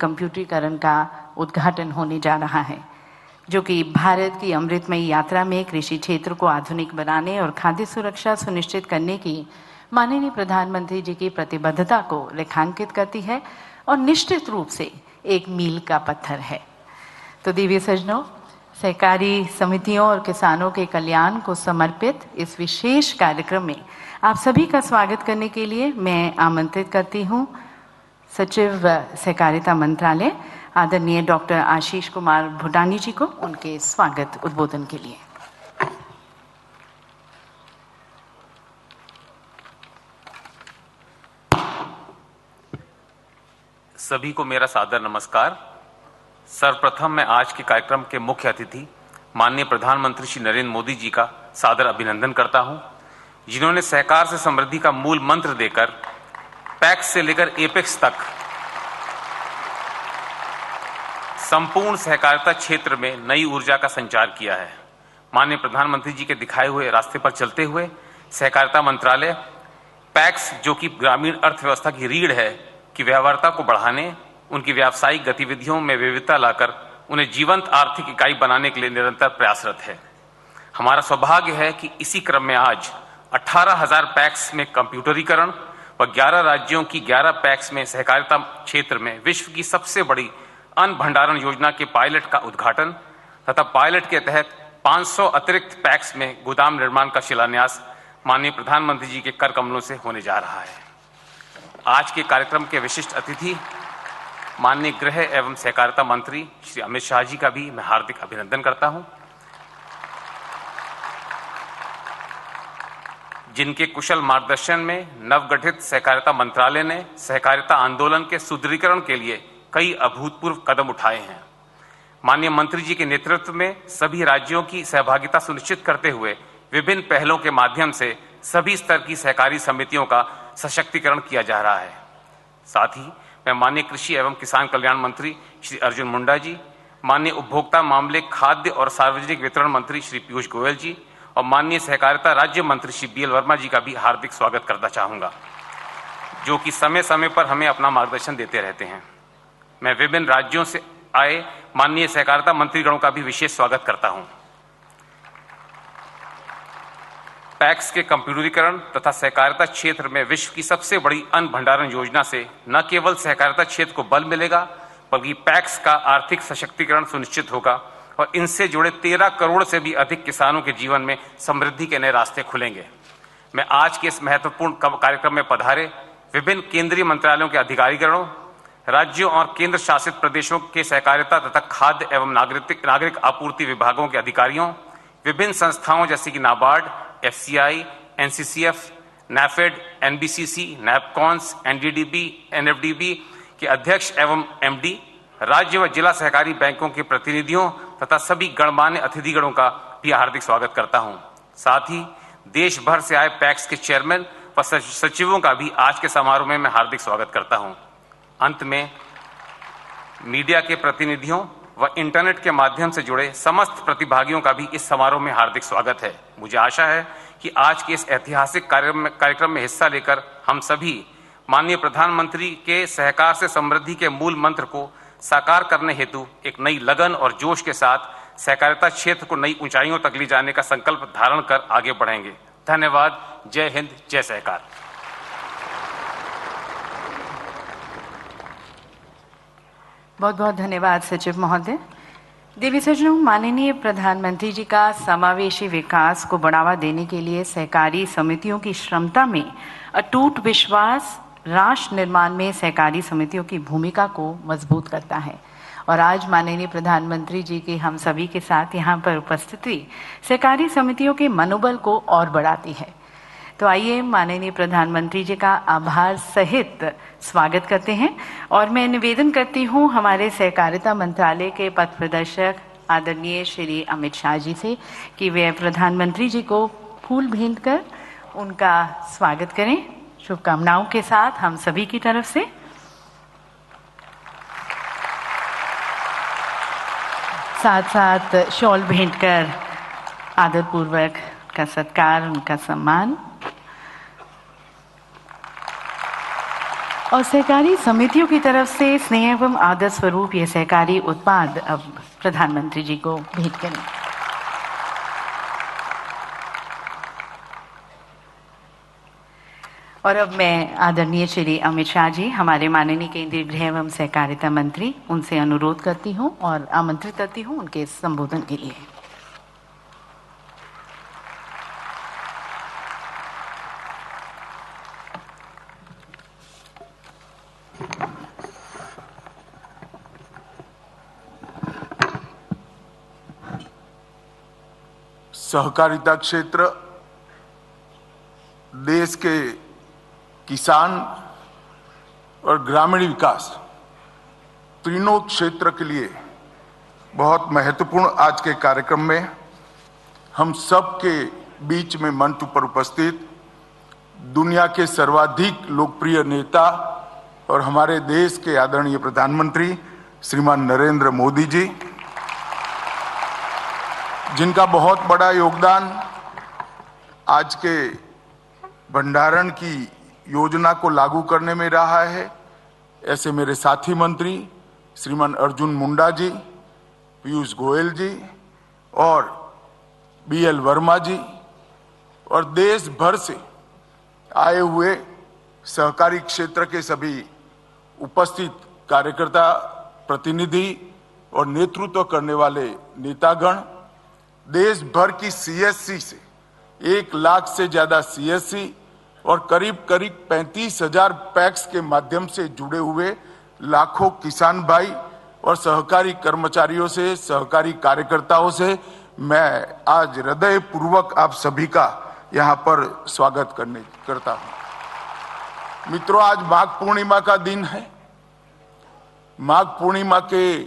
कंप्यूटरीकरण का उद्घाटन होने जा रहा है, जो कि भारत की अमृतमयी यात्रा में कृषि क्षेत्र को आधुनिक बनाने और खाद्य सुरक्षा सुनिश्चित करने की माननीय प्रधानमंत्री जी की प्रतिबद्धता को रेखांकित करती है और निश्चित रूप से एक मील का पत्थर है। तो दिव्य सज्जनों, सहकारी समितियों और किसानों के कल्याण को समर्पित इस विशेष कार्यक्रम में आप सभी का स्वागत करने के लिए मैं आमंत्रित करती हूं सचिव सहकारिता मंत्रालय आदरणीय डॉक्टर आशीष कुमार भूटानी जी को उनके स्वागत उद्बोधन के लिए। सभी को मेरा सादर नमस्कार। सर्वप्रथम मैं आज के कार्यक्रम के मुख्य अतिथि माननीय प्रधानमंत्री श्री नरेंद्र मोदी जी का सादर अभिनंदन करता हूं, जिन्होंने सहकार से समृद्धि का मूल मंत्र देकर पैक्स से लेकर एपेक्स तक संपूर्ण सहकारिता क्षेत्र में नई ऊर्जा का संचार किया है। माननीय प्रधानमंत्री जी के दिखाए हुए रास्ते पर चलते हुए सहकारिता मंत्रालय पैक्स, जो कि ग्रामीण अर्थव्यवस्था की रीढ़ है, की व्यवहार्यता को बढ़ाने, उनकी व्यावसायिक गतिविधियों में विविधता लाकर उन्हें जीवंत आर्थिक इकाई बनाने के लिए निरंतर प्रयासरत है। हमारा सौभाग्य है कि इसी क्रम में आज 18,000 पैक्स में कंप्यूटरीकरण व 11 राज्यों की 11 पैक्स में सहकारिता क्षेत्र में विश्व की सबसे बड़ी अन्न भंडारण योजना के पायलट का उद्घाटन तथा पायलट के तहत 500 अतिरिक्त पैक्स में गोदाम निर्माण का शिलान्यास माननीय प्रधानमंत्री जी के कर कमलों से होने जा रहा है। आज के कार्यक्रम के विशिष्ट अतिथि माननीय गृह एवं सहकारिता मंत्री श्री अमित शाह जी का भी मैं हार्दिक अभिनंदन करता हूं, जिनके कुशल मार्गदर्शन में नवगठित सहकारिता मंत्रालय ने सहकारिता आंदोलन के सुदृढ़ीकरण के लिए कई अभूतपूर्व कदम उठाए हैं। माननीय मंत्री जी के नेतृत्व में सभी राज्यों की सहभागिता सुनिश्चित करते हुए विभिन्न पहलों के माध्यम से सभी स्तर की सहकारी समितियों का सशक्तिकरण किया जा रहा है। साथ ही मैं माननीय कृषि एवं किसान कल्याण मंत्री श्री अर्जुन मुंडा जी, माननीय उपभोक्ता मामले, खाद्य और सार्वजनिक वितरण मंत्री श्री पीयूष गोयल जी और माननीय सहकारिता राज्य मंत्री श्री बीएल वर्मा जी का भी हार्दिक स्वागत करना चाहूंगा, जो कि समय समय पर हमें अपना मार्गदर्शन देते रहते हैं। मैं विभिन्न राज्यों से आए माननीय सहकारिता मंत्रीगणों का भी विशेष स्वागत करता हूं। पैक्स के कंप्यूटरीकरण तथा सहकारिता क्षेत्र में विश्व की सबसे बड़ी अन्न भंडारण योजना से न केवल सहकारिता क्षेत्र को बल मिलेगा, बल्कि पैक्स का आर्थिक सशक्तिकरण सुनिश्चित होगा और इनसे जुड़े 13 करोड़ से भी अधिक किसानों के जीवन में समृद्धि के नए रास्ते खुलेंगे। मैं आज के इस महत्वपूर्ण कार्यक्रम में पधारे विभिन्न केंद्रीय मंत्रालयों के अधिकारीगणों, राज्यों और केंद्र शासित प्रदेशों के सहकारिता तथा खाद्य एवं नागरिक आपूर्ति विभागों के अधिकारियों, विभिन्न संस्थाओं जैसे कि NABARD, FCI, NCCF, NAFED, NBCC, NAPCONS, NDDB, NFDB के अध्यक्ष एवं एमडी, राज्य व जिला सहकारी बैंकों के प्रतिनिधियों तथा सभी गणमान्य अतिथिगणों का भी हार्दिक स्वागत करता हूं। साथ ही देश भर से आए पैक्स के चेयरमैन व सचिवों का भी आज के समारोह में मैं हार्दिक स्वागत करता हूं। अंत में मीडिया के प्रतिनिधियों व इंटरनेट के माध्यम से जुड़े समस्त प्रतिभागियों का भी इस समारोह में हार्दिक स्वागत है। मुझे आशा है कि आज के इस ऐतिहासिक कार्यक्रम में हिस्सा लेकर हम सभी माननीय प्रधानमंत्री के सहकार से समृद्धि के मूल मंत्र को साकार करने हेतु एक नई लगन और जोश के साथ सहकारिता क्षेत्र को नई ऊंचाइयों तक ले जाने का संकल्प धारण कर आगे बढ़ेंगे। धन्यवाद। जय हिंद, जय सहकार। बहुत बहुत धन्यवाद सचिव महोदय। देवी सज्जनों, माननीय प्रधानमंत्री जी का समावेशी विकास को बढ़ावा देने के लिए सहकारी समितियों की क्षमता में अटूट विश्वास राष्ट्र निर्माण में सहकारी समितियों की भूमिका को मजबूत करता है और आज माननीय प्रधानमंत्री जी की हम सभी के साथ यहाँ पर उपस्थिति सहकारी समितियों के मनोबल को और बढ़ाती है। तो आइए माननीय प्रधानमंत्री जी का आभार सहित स्वागत करते हैं और मैं निवेदन करती हूँ हमारे सहकारिता मंत्रालय के पथ प्रदर्शक आदरणीय श्री अमित शाह जी से कि वे प्रधानमंत्री जी को फूल भेंट कर उनका स्वागत करें। शुभकामनाओं के साथ हम सभी की तरफ से। साथ साथ शॉल भेंट कर आदरपूर्वक का सत्कार, उनका सम्मान। और सहकारी समितियों की तरफ से स्नेह एवं आदर स्वरूप ये सहकारी उत्पाद अब प्रधानमंत्री जी को भेंट करें। और अब मैं आदरणीय श्री अमित शाह जी, हमारे माननीय केंद्रीय गृह एवं सहकारिता मंत्री, उनसे अनुरोध करती हूं और आमंत्रित करती हूं उनके संबोधन के लिए। सहकारिता क्षेत्र देश के किसान और ग्रामीण विकास तीनों क्षेत्र के लिए बहुत महत्वपूर्ण आज के कार्यक्रम में हम सब के बीच में मंच पर उपस्थित दुनिया के सर्वाधिक लोकप्रिय नेता और हमारे देश के आदरणीय प्रधानमंत्री श्रीमान नरेंद्र मोदी जी, जिनका बहुत बड़ा योगदान आज के भंडारण की योजना को लागू करने में रहा है, ऐसे मेरे साथी मंत्री श्रीमान अर्जुन मुंडा जी, पीयूष गोयल जी और BL वर्मा जी और देश भर से आए हुए सहकारी क्षेत्र के सभी उपस्थित कार्यकर्ता, प्रतिनिधि और नेतृत्व करने वाले नेतागण, देश भर की CSC से 1 लाख से ज्यादा CSC और करीब 35,000 पैक्स के माध्यम से जुड़े हुए लाखों किसान भाई और सहकारी कर्मचारियों से, सहकारी कार्यकर्ताओं से मैं आज हृदय पूर्वक आप सभी का यहाँ पर स्वागत करता हूँ। मित्रों, आज माघ पूर्णिमा का दिन है। माघ पूर्णिमा के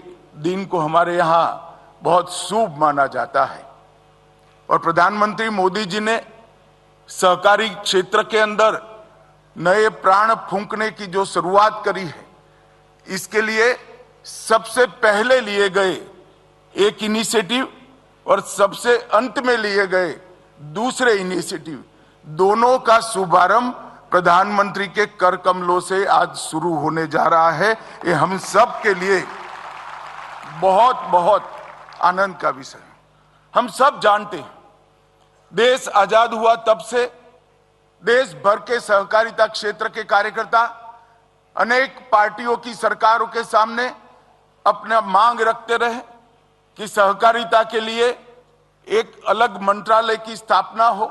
दिन को हमारे यहाँ बहुत शुभ माना जाता है और प्रधानमंत्री मोदी जी ने सहकारी क्षेत्र के अंदर नए प्राण फूंकने की जो शुरुआत करी है, इसके लिए सबसे पहले लिए गए एक इनिशिएटिव और सबसे अंत में लिए गए दूसरे इनिशिएटिव, दोनों का शुभारंभ प्रधानमंत्री के कर कमलों से आज शुरू होने जा रहा है। ये हम सब के लिए बहुत बहुत आनंद का विषय है। हम सब जानते हैं, देश आजाद हुआ तब से देश भर के सहकारिता क्षेत्र के कार्यकर्ता अनेक पार्टियों की सरकारों के सामने अपना मांग रखते रहे कि सहकारिता के लिए एक अलग मंत्रालय की स्थापना हो,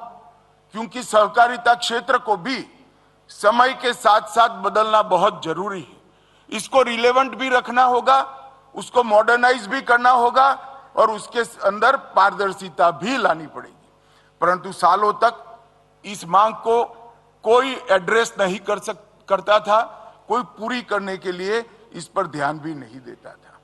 क्योंकि सहकारिता क्षेत्र को भी समय के साथ साथ बदलना बहुत जरूरी है। इसको रिलेवेंट भी रखना होगा, उसको मॉडर्नाइज भी करना होगा और उसके अंदर पारदर्शिता भी लानी पड़ेगी। परंतु सालों तक इस मांग को कोई एड्रेस नहीं करता था, कोई पूरी करने के लिए इस पर ध्यान भी नहीं देता था।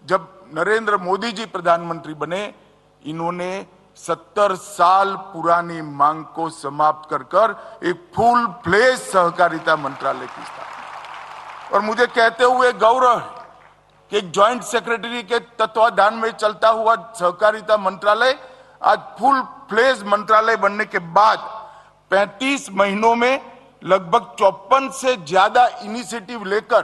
जब नरेंद्र मोदी जी प्रधानमंत्री बने, इन्होंने 70 साल पुरानी मांग को समाप्त कर एक फुल फ्लेज सहकारिता मंत्रालय की स्थापना। और मुझे कहते हुए गौरव है कि एक ज्वाइंट सेक्रेटरी के तत्वाधान में चलता हुआ सहकारिता मंत्रालय आज फुल फ्लेज मंत्रालय बनने के बाद 35 महीनों में लगभग 54 से ज्यादा इनिशिएटिव लेकर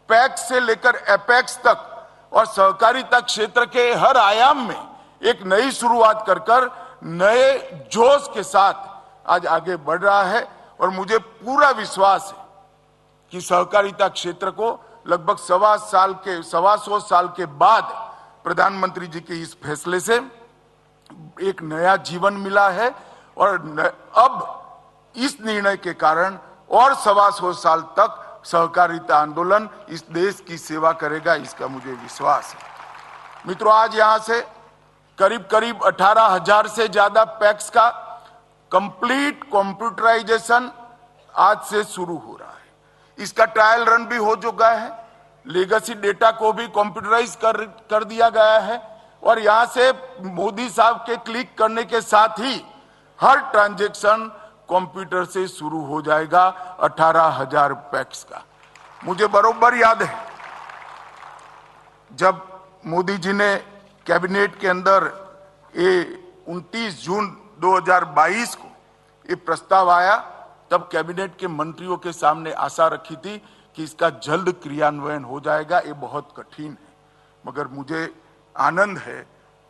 पैक्स से लेकर एपेक्स तक और सहकारिता क्षेत्र के हर आयाम में एक नई शुरुआत कर नए जोश के साथ आज आगे बढ़ रहा है। और मुझे पूरा विश्वास है कि सहकारिता क्षेत्र को लगभग 125 साल के बाद प्रधानमंत्री जी के इस फैसले से एक नया जीवन मिला है और अब इस निर्णय के कारण और 125 साल तक सहकारिता आंदोलन इस देश की सेवा करेगा, इसका मुझे विश्वास है। मित्रों, आज यहां से करीब 18,000 से ज्यादा पैक्स का कंप्लीट कंप्यूटराइजेशन आज से शुरू हो रहा है। इसका ट्रायल रन भी हो चुका है, लेगेसी डेटा को भी कंप्यूटराइज कर दिया गया है और यहां से मोदी साहब के क्लिक करने के साथ ही हर ट्रांजैक्शन कंप्यूटर से शुरू हो जाएगा। 18,000 पैक्स का मुझे बरोबर याद है, जब मोदी जी ने कैबिनेट के अंदर ये 29 जून 2022 को ये प्रस्ताव आया, तब कैबिनेट के मंत्रियों के सामने आशा रखी थी कि इसका जल्द क्रियान्वयन हो जाएगा, ये बहुत कठिन है। मगर मुझे आनंद है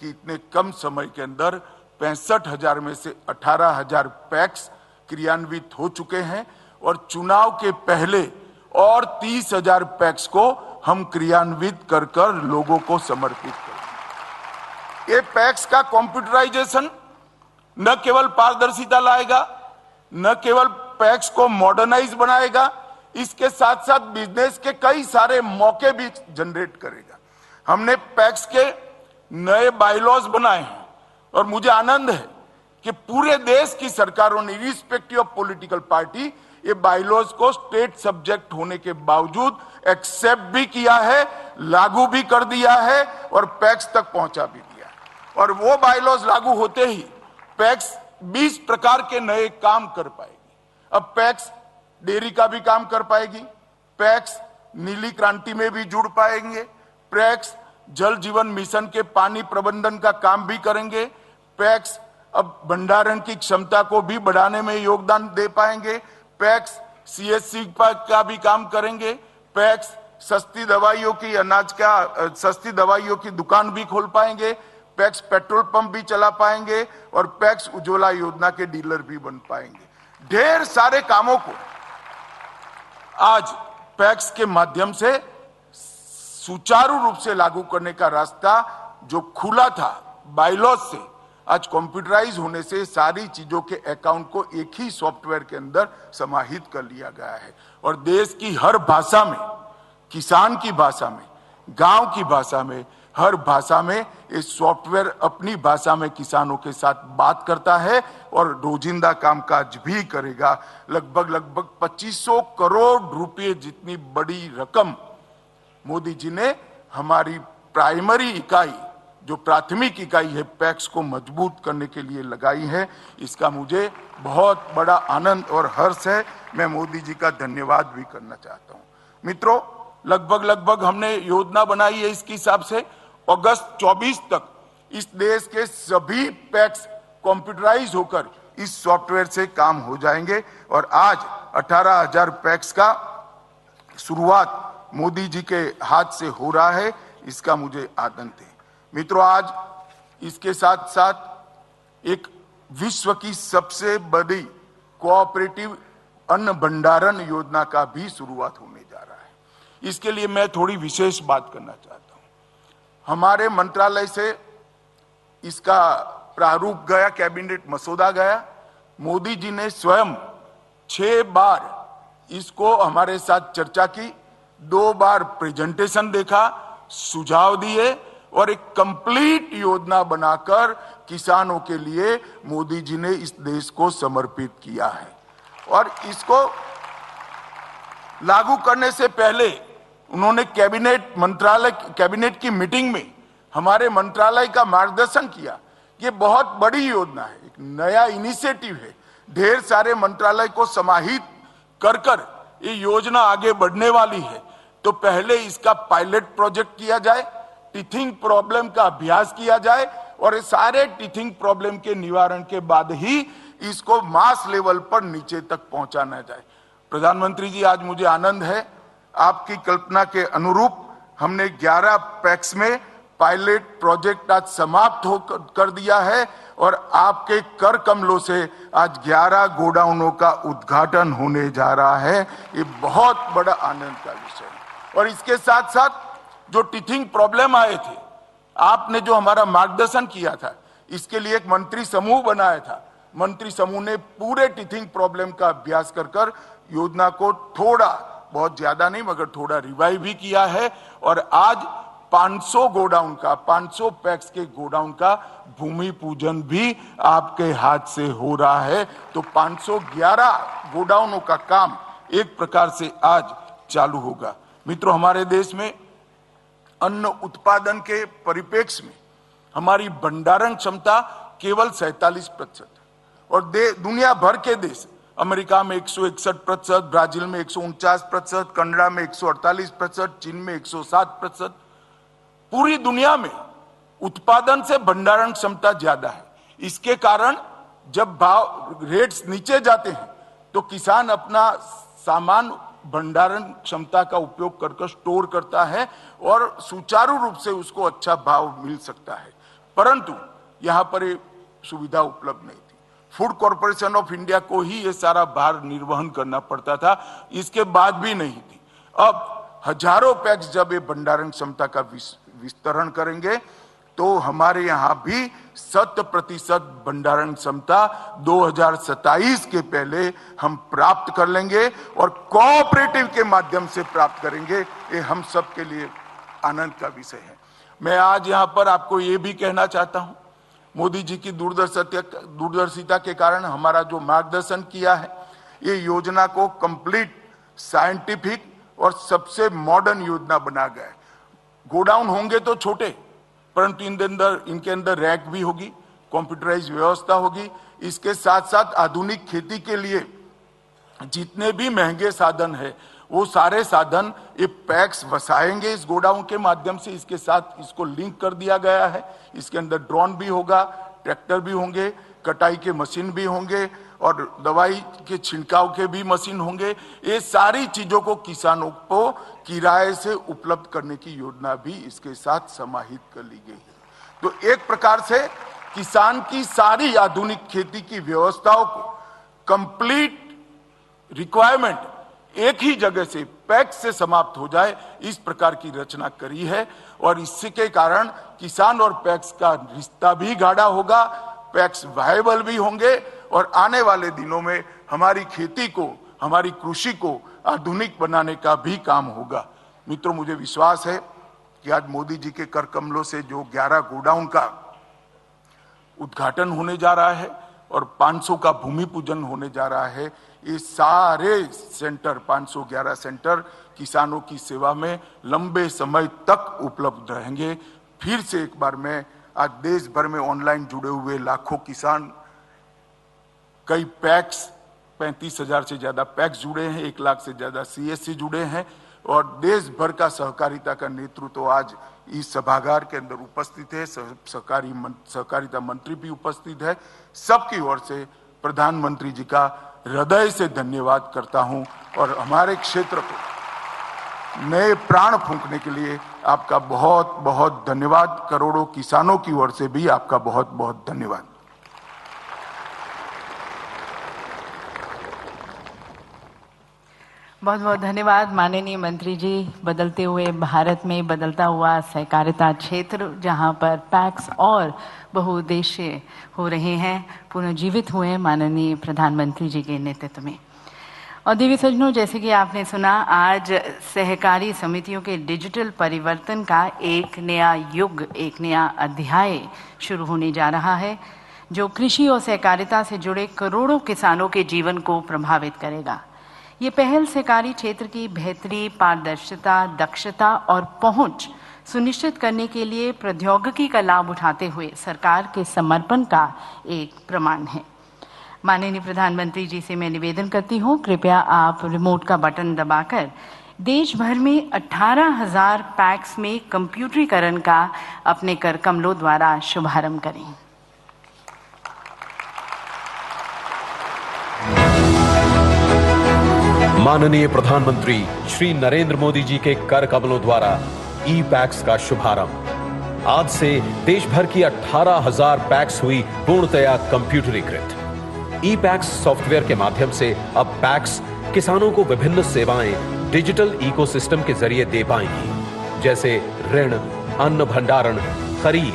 कि इतने कम समय के अंदर 65,000 में से 18,000 पैक्स क्रियान्वित हो चुके हैं और चुनाव के पहले और 30,000 पैक्स को हम क्रियान्वित कर कर लोगों को समर्पित करेंगे। ये पैक्स का कंप्यूटराइजेशन न केवल पारदर्शिता लाएगा, न केवल पैक्स को मॉडर्नाइज बनाएगा, इसके साथ साथ बिजनेस के कई सारे मौके भी जनरेट करेगा। हमने पैक्स के नए बायलॉज बनाए हैं और मुझे आनंद है कि पूरे देश की सरकारों ने इरिस्पेक्टिव ऑफ पॉलिटिकल पार्टी ये बायलॉज को स्टेट सब्जेक्ट होने के बावजूद एक्सेप्ट भी किया है, लागू भी कर दिया है और पैक्स तक पहुंचा भी दिया है। और वो बायलॉज लागू होते ही पैक्स 20 प्रकार के नए काम कर पाएगी। अब पैक्स डेयरी का भी काम कर पाएगी, पैक्स नीली क्रांति में भी जुड़ पाएंगे, पैक्स जल जीवन मिशन के पानी प्रबंधन का काम भी करेंगे, पैक्स अब भंडारण की क्षमता को भी बढ़ाने में योगदान दे पाएंगे, पैक्स सीएससी का भी काम करेंगे, पैक्स सस्ती दवाइयों की सस्ती दवाइयों की दुकान भी खोल पाएंगे, पैक्स पेट्रोल पंप भी चला पाएंगे और पैक्स उज्ज्वला योजना के डीलर भी बन पाएंगे। ढेर सारे कामों को आज पैक्स के माध्यम से सुचारू रूप से लागू करने का रास्ता जो खुला था बायलॉज से, आज कंप्यूटराइज होने से सारी चीजों के अकाउंट को एक ही सॉफ्टवेयर के अंदर समाहित कर लिया गया है और देश की हर भाषा में, किसान की भाषा में, गांव की भाषा में, हर भाषा में ये सॉफ्टवेयर अपनी भाषा में किसानों के साथ बात करता है और रोजिंदा कामकाज भी करेगा। लगभग 2500 करोड़ रुपए जितनी बड़ी रकम मोदी जी ने हमारी प्राइमरी इकाई, जो प्राथमिक इकाई है पैक्स को मजबूत करने के लिए लगाई है। इसका मुझे बहुत बड़ा आनंद और हर्ष है। मैं मोदी जी का धन्यवाद भी करना चाहता हूं। मित्रों, लगभग हमने योजना बनाई है, इसके हिसाब से अगस्त 24 तक इस देश के सभी पैक्स कंप्यूटराइज होकर इस सॉफ्टवेयर से काम हो जाएंगे और आज 18,000 पैक्स का शुरुआत मोदी जी के हाथ से हो रहा है। इसका मुझे आनंद है। मित्रों, आज इसके साथ साथ एक विश्व की सबसे बड़ी कोऑपरेटिव अन्न भंडारण योजना का भी शुरुआत होने जा रहा है। इसके लिए मैं थोड़ी विशेष बात करना चाहता हूं। हमारे मंत्रालय से इसका प्रारूप गया, कैबिनेट मसौदा गया। मोदी जी ने स्वयं 6 बार इसको हमारे साथ चर्चा की, 2 बार प्रेजेंटेशन देखा, सुझाव दिए और एक कंप्लीट योजना बनाकर किसानों के लिए मोदी जी ने इस देश को समर्पित किया है। और इसको लागू करने से पहले उन्होंने कैबिनेट की मीटिंग में हमारे मंत्रालय का मार्गदर्शन किया। ये बहुत बड़ी योजना है, एक नया इनिशिएटिव है। ढेर सारे मंत्रालय को समाहित कर ये योजना आगे बढ़ने वाली है। तो पहले इसका पायलट प्रोजेक्ट किया जाए, टीथिंग प्रॉब्लम का अभ्यास किया जाए और ये सारे टीथिंग प्रॉब्लम के निवारण के बाद ही इसको मास लेवल पर नीचे तक पहुंचाना जाए। प्रधानमंत्री जी, आज मुझे आनंद है, आपकी कल्पना के अनुरूप हमने 11 पैक्स में पायलट प्रोजेक्ट आज समाप्त कर दिया है और आपके कर कमलों से आज 11 गोडाउनों का उद्घाटन होने जा रहा है। ये बहुत बड़ा आनंद का विषय है। और इसके साथ साथ जो टीथिंग प्रॉब्लम आए थे, आपने जो हमारा मार्गदर्शन किया था, इसके लिए एक मंत्री समूह बनाया था। मंत्री समूह ने पूरे टीथिंग प्रॉब्लम का अभ्यास कर योजना को थोड़ा, बहुत ज्यादा नहीं मगर थोड़ा रिवाइव भी किया है और आज 500 गोडाउन का, 500 पैक्स के गोडाउन का भूमि पूजन भी आपके हाथ से हो रहा है। तो 511 गोडाउनों का काम एक प्रकार से आज चालू होगा। मित्रों, हमारे देश में अन्न उत्पादन के परिप्रेक्ष्य में हमारी भंडारण क्षमता केवल 47% और दुनिया भर के देश, अमेरिका में 161%, ब्राजील में 149%, कनाडा में 148%, चीन में 107%, पूरी दुनिया में उत्पादन से भंडारण क्षमता ज्यादा है। इसके कारण जब भाव रेट्स नीचे जाते हैं तो किसान अपना सामान भंडारण क्षमता का उपयोग कर स्टोर करता है और सुचारू रूप से उसको अच्छा भाव मिल सकता है, परंतु यहाँ पर ये सुविधा उपलब्ध नहीं थी। फूड कॉरपोरेशन ऑफ इंडिया को ही ये सारा भार निर्वहन करना पड़ता था, इसके बाद भी नहीं थी। अब हजारों पैक्स जब ये भंडारण क्षमता का विस्तरण करेंगे तो हमारे यहाँ भी 100% भंडारण क्षमता 2027 के पहले हम प्राप्त कर लेंगे और कोऑपरेटिव के माध्यम से प्राप्त करेंगे। ये हम सब के लिए आनंद का विषय है। मैं आज यहाँ पर आपको ये भी कहना चाहता हूँ, मोदी जी की दूरदर्शिता के कारण हमारा जो मार्गदर्शन किया है, ये योजना को कंप्लीट साइंटिफिक और सबसे मॉडर्न योजना बना गया है। गोडाउन होंगे तो छोटे, परंतु इनके अंदर रैक भी होगी, कंप्यूटराइज व्यवस्था होगी। इसके साथ साथ आधुनिक खेती के लिए जितने भी महंगे साधन है वो सारे साधन ये पैक्स बसाएंगे इस गोडाउन के माध्यम से। इसके साथ इसको लिंक कर दिया गया है। इसके अंदर ड्रोन भी होगा, ट्रैक्टर भी होंगे, कटाई के मशीन भी होंगे और दवाई के छिड़काव के भी मशीन होंगे। ये सारी चीजों को किसानों को किराए से उपलब्ध करने की योजना भी इसके साथ समाहित कर ली गई है। तो एक प्रकार से किसान की सारी आधुनिक खेती की व्यवस्थाओं को कंप्लीट रिक्वायरमेंट एक ही जगह से पैक्स से समाप्त हो जाए, इस प्रकार की रचना करी है। और इसके कारण किसान और पैक्स का रिश्ता भी गाढ़ा होगा, पैक्स वायबल भी होंगे और आने वाले दिनों में हमारी खेती को, हमारी कृषि को आधुनिक बनाने का भी काम होगा। मित्रों, मुझे विश्वास है कि आज मोदी जी के कर कमलों से जो 11 गोडाउन का उद्घाटन होने जा रहा है और 500 का भूमि पूजन होने जा रहा है, ये सारे सेंटर 511 सेंटर किसानों की सेवा में लंबे समय तक उपलब्ध रहेंगे। फिर से एक बार मैं आज देश भर में ऑनलाइन जुड़े हुए लाखों किसान, कई पैक्स 35,000 से ज्यादा पैक्स जुड़े हैं, 1 लाख से ज्यादा CSC जुड़े हैं और देश भर का सहकारिता का नेतृत्व तो आज इस सभागार के अंदर उपस्थित है। सहकारिता मंत्री भी उपस्थित है। सबकी ओर से प्रधानमंत्री जी का हृदय से धन्यवाद करता हूं और हमारे क्षेत्र को नए प्राण फूंकने के लिए आपका बहुत बहुत धन्यवाद। करोड़ों किसानों की ओर से भी आपका बहुत बहुत धन्यवाद। बहुत बहुत धन्यवाद माननीय मंत्री जी। बदलते हुए भारत में बदलता हुआ सहकारिता क्षेत्र, जहां पर पैक्स और बहुउद्देश्य हो रहे हैं, पुनर्जीवित हुए माननीय प्रधानमंत्री जी के नेतृत्व में। और देवी सज्जनों, जैसे कि आपने सुना, आज सहकारी समितियों के डिजिटल परिवर्तन का एक नया युग, एक नया अध्याय शुरू होने जा रहा है, जो कृषि और सहकारिता से जुड़े करोड़ों किसानों के जीवन को प्रभावित करेगा। ये पहल सहकारी क्षेत्र की बेहतरी, पारदर्शिता, दक्षता और पहुंच सुनिश्चित करने के लिए प्रौद्योगिकी का लाभ उठाते हुए सरकार के समर्पण का एक प्रमाण है। माननीय प्रधानमंत्री जी से मैं निवेदन करती हूँ, कृपया आप रिमोट का बटन दबाकर देश भर में 18,000 पैक्स में कंप्यूटरीकरण का अपने कर कमलों द्वारा शुभारंभ करें। माननीय प्रधानमंत्री श्री नरेंद्र मोदी जी के कर कमलों द्वारा ई पैक्स का शुभारंभ। आज से देश भर की 18,000 पैक्स हुई पूर्णतया कंप्यूटरीकृत। ई पैक्स सॉफ्टवेयर के माध्यम से अब पैक्स किसानों को विभिन्न सेवाएं डिजिटल इकोसिस्टम के जरिए दे पाएंगी, जैसे ऋण, अन्न भंडारण, खरीद,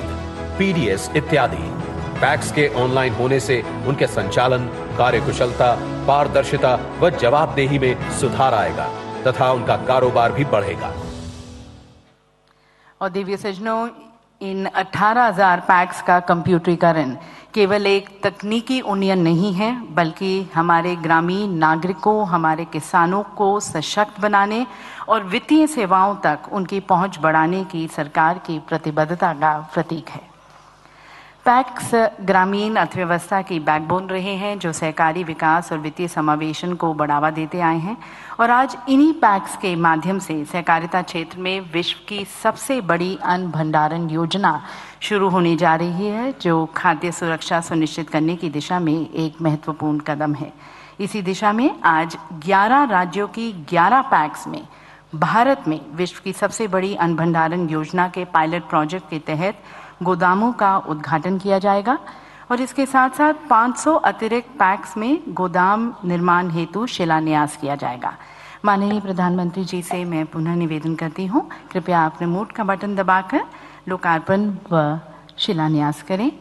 पीडीएस इत्यादि। पैक्स के ऑनलाइन होने से उनके संचालन, कार्यकुशलता, पारदर्शिता व जवाबदेही में सुधार आएगा तथा उनका कारोबार भी बढ़ेगा। और देवी सज्जनों, इन 18,000 पैक्स का कंप्यूटरीकरण केवल एक तकनीकी उन्नयन नहीं है, बल्कि हमारे ग्रामीण नागरिकों, हमारे किसानों को सशक्त बनाने और वित्तीय सेवाओं तक उनकी पहुंच बढ़ाने की सरकार की प्रतिबद्धता का प्रतीक है। पैक्स ग्रामीण अर्थव्यवस्था की बैकबोन रहे हैं, जो सहकारी विकास और वित्तीय समावेशन को बढ़ावा देते आए हैं। और आज इन्हीं पैक्स के माध्यम से सहकारिता क्षेत्र में विश्व की सबसे बड़ी अन्न भंडारण योजना शुरू होने जा रही है, जो खाद्य सुरक्षा सुनिश्चित करने की दिशा में एक महत्वपूर्ण कदम है। इसी दिशा में आज 11 राज्यों की 11 पैक्स में भारत में विश्व की सबसे बड़ी अन्न भंडारण योजना के पायलट प्रोजेक्ट के तहत गोदामों का उद्घाटन किया जाएगा और इसके साथ साथ 500 अतिरिक्त पैक्स में गोदाम निर्माण हेतु शिलान्यास किया जाएगा। माननीय प्रधानमंत्री जी से मैं पुनः निवेदन करती हूँ, कृपया आप रिमोट का बटन दबाकर लोकार्पण व शिलान्यास करें,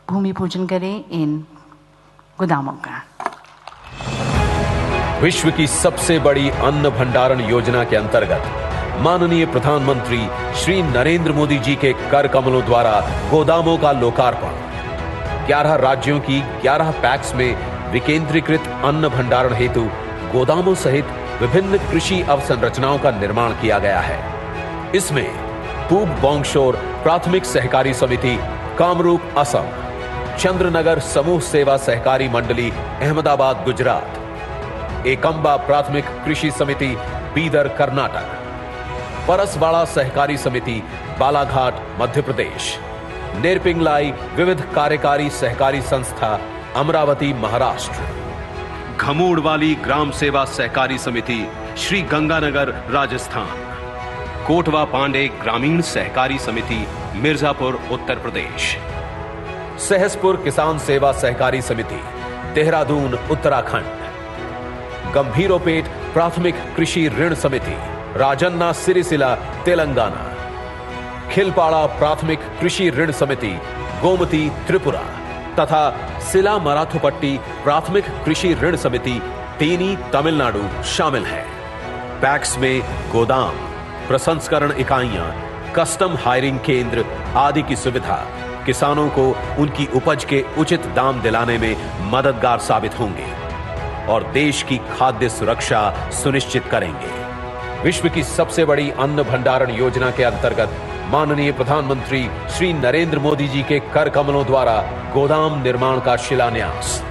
भूमि पूजन करें इन गोदामों का। विश्व की सबसे बड़ी अन्न भंडारण योजना के अंतर्गत माननीय प्रधानमंत्री श्री नरेंद्र मोदी जी के कर कमलों द्वारा गोदामों का लोकार्पण। 11 राज्यों की 11 पैक्स में विकेंद्रीकृत अन्न भंडारण हेतु गोदामों सहित विभिन्न कृषि अवसंरचनाओं का निर्माण किया गया है। इसमें पूब बोंगशोर प्राथमिक सहकारी समिति कामरूप असम, चंद्रनगर समूह सेवा सहकारी मंडली अहमदाबाद गुजरात, एकंबा प्राथमिक कृषि समिति बीदर कर्नाटक, परसवाड़ा सहकारी समिति बालाघाट मध्य प्रदेश, नेरपिंगलाई विविध कार्यकारी सहकारी संस्था अमरावती महाराष्ट्र, घमूड़वाली ग्राम सेवा सहकारी समिति श्री गंगानगर राजस्थान, कोटवा पांडे ग्रामीण सहकारी समिति मिर्जापुर उत्तर प्रदेश, सहसपुर किसान सेवा सहकारी समिति देहरादून उत्तराखंड, गंभीरोपेट प्राथमिक कृषि ऋण समिति राजन्ना सिरिसिला तेलंगाना, खिलपाड़ा प्राथमिक कृषि ऋण समिति गोमती त्रिपुरा तथा सिला मराथुपट्टी प्राथमिक कृषि ऋण समिति तेनी तमिलनाडु शामिल है। पैक्स में गोदाम, प्रसंस्करण इकाइयां, कस्टम हायरिंग केंद्र आदि की सुविधा किसानों को उनकी उपज के उचित दाम दिलाने में मददगार साबित होंगे और देश की खाद्य सुरक्षा सुनिश्चित करेंगे। विश्व की सबसे बड़ी अन्न भंडारण योजना के अंतर्गत माननीय प्रधानमंत्री श्री नरेंद्र मोदी जी के कर कमलों द्वारा गोदाम निर्माण का शिलान्यास,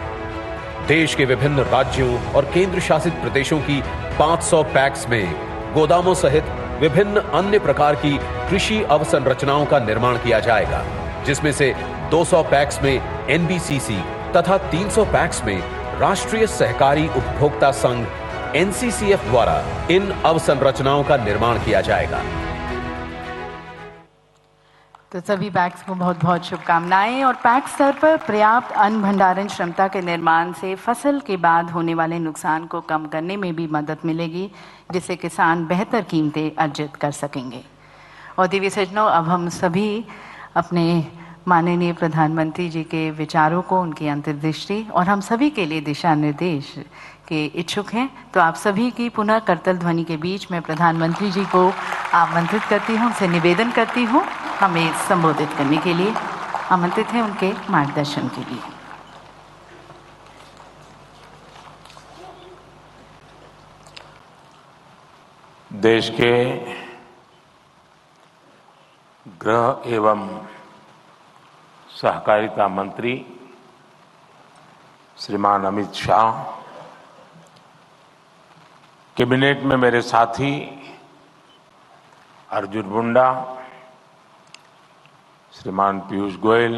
देश के विभिन्न राज्यों और केंद्र शासित प्रदेशों की 500 पैक्स में गोदामों सहित विभिन्न अन्य प्रकार की कृषि अवसंरचनाओं का निर्माण किया जाएगा, जिसमें से 200 पैक्स में एनबीसीसी तथा 300 पैक्स में राष्ट्रीय सहकारी उपभोक्ता संघ एनसीसीएफ द्वारा इन अवसंरचनाओं का निर्माण किया जाएगा। तो सभी पैक्स को बहुत बहुत शुभकामनाएं और पैक्स स्तर पर पर्याप्त अन्न भंडारण क्षमता के निर्माण से फसल के बाद होने वाले नुकसान को कम करने में भी मदद मिलेगी, जिससे किसान बेहतर कीमतें अर्जित कर सकेंगे। और देवी सज्जनों, अब हम सभी अपने माननीय प्रधानमंत्री जी के विचारों को, उनकी अंतर्दृष्टि और हम सभी के लिए दिशा निर्देश के इच्छुक हैं। तो आप सभी की पुनः करतल ध्वनि के बीच में प्रधानमंत्री जी को आमंत्रित करती हूँ, उनसे निवेदन करती हूँ हमें संबोधित करने के लिए। आमंत्रित हैं उनके मार्गदर्शन के लिए। देश के गृह एवं सहकारिता मंत्री श्रीमान अमित शाह, कैबिनेट में मेरे साथी अर्जुन मुंडा, श्रीमान पीयूष गोयल,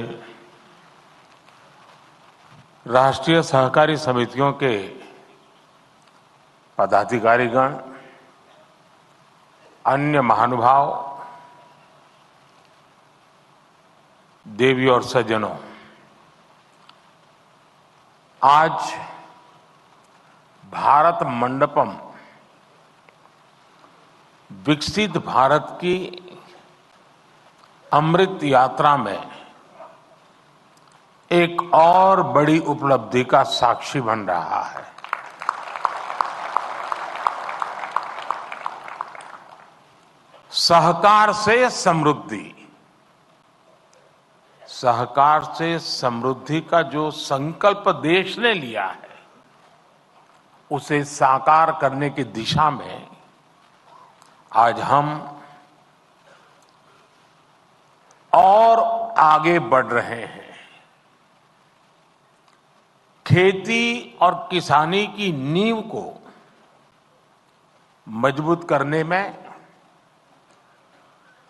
राष्ट्रीय सहकारी समितियों के पदाधिकारीगण, अन्य महानुभाव, देवी और सज्जनों, आज भारत मंडपम विकसित भारत की अमृत यात्रा में एक और बड़ी उपलब्धि का साक्षी बन रहा है। सहकार से समृद्धि, सहकार से समृद्धि का जो संकल्प देश ने लिया है, उसे साकार करने की दिशा में आज हम और आगे बढ़ रहे हैं। खेती और किसानी की नींव को मजबूत करने में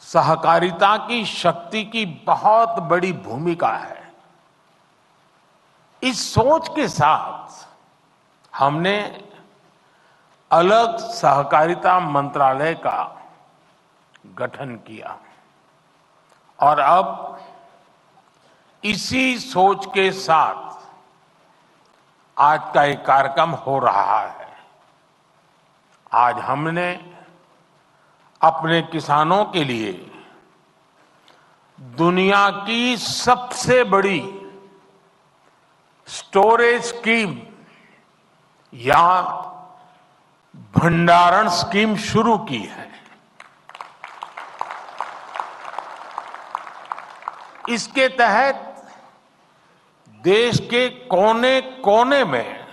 सहकारिता की शक्ति की बहुत बड़ी भूमिका है। इस सोच के साथ हमने अलग सहकारिता मंत्रालय का गठन किया और अब इसी सोच के साथ आज का एक कार्यक्रम हो रहा है। आज हमने अपने किसानों के लिए दुनिया की सबसे बड़ी स्टोरेज स्कीम या भंडारण स्कीम शुरू की है। इसके तहत देश के कोने कोने में